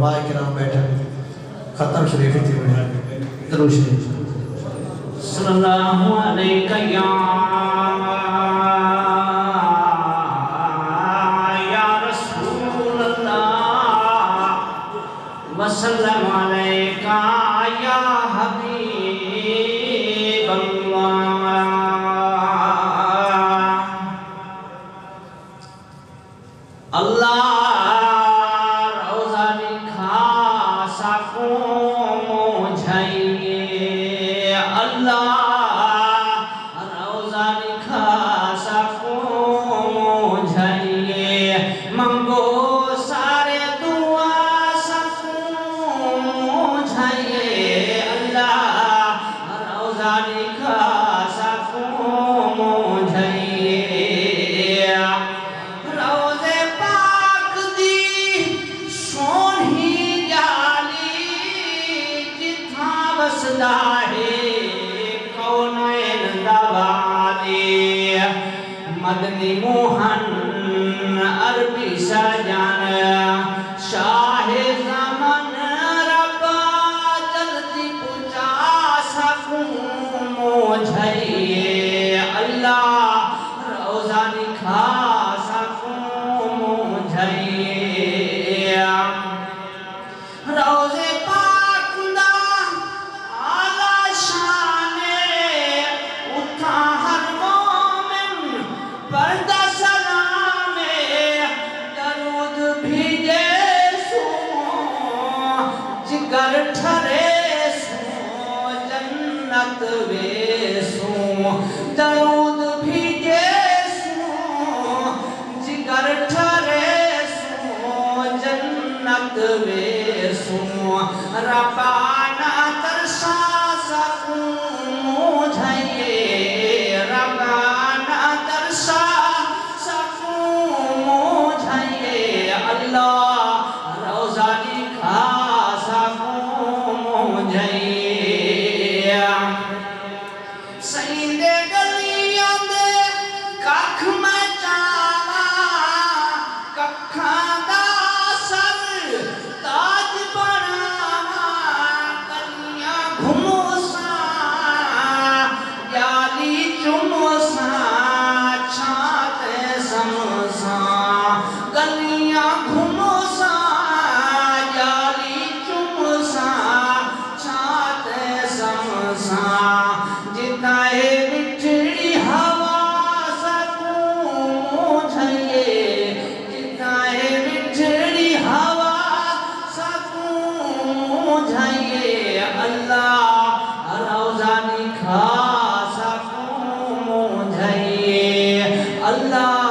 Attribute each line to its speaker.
Speaker 1: किराम बैठे खत्म शरीफ थी बढ़िया दरूद शरीफ
Speaker 2: सल्लल्लाहु अलैहि या रसूल अल्लाह वसल्लम अलैका या हबीब अल्लाह मदनी मोहन अरबी सजान शाह ज़मान रब्बा जल्दी पूजा सकूं मुझे अल्लाह रोज़ा दिखा सकूं मुझे रोज़े पाक दा आला शाने उठा हर पर्दा सलामे दरूद भीजे सो जिगर ठरे सो जन्नत वे सो दरूद भीजे सो जिगर ठरे सो जन्नत वे सो रब्बाना तरसा सकूं मुझे रब्बाना तरसा रोज़ा दिखा सकूं मुझे सईदे गलियां दे कख मैं जावा कखां दा सर ताज बनावा गलियां घुमोसा जाली चुमोसा छाते समसा गलियां घुमोसा जाली चुमसा छाते समसा जिताए मिठड़ी हवा सकूं मुझे जिताए मिठड़ी हवा सकूं मुझे अल्लाह रोज़ा दिखा सकूं मुझे अल्लाह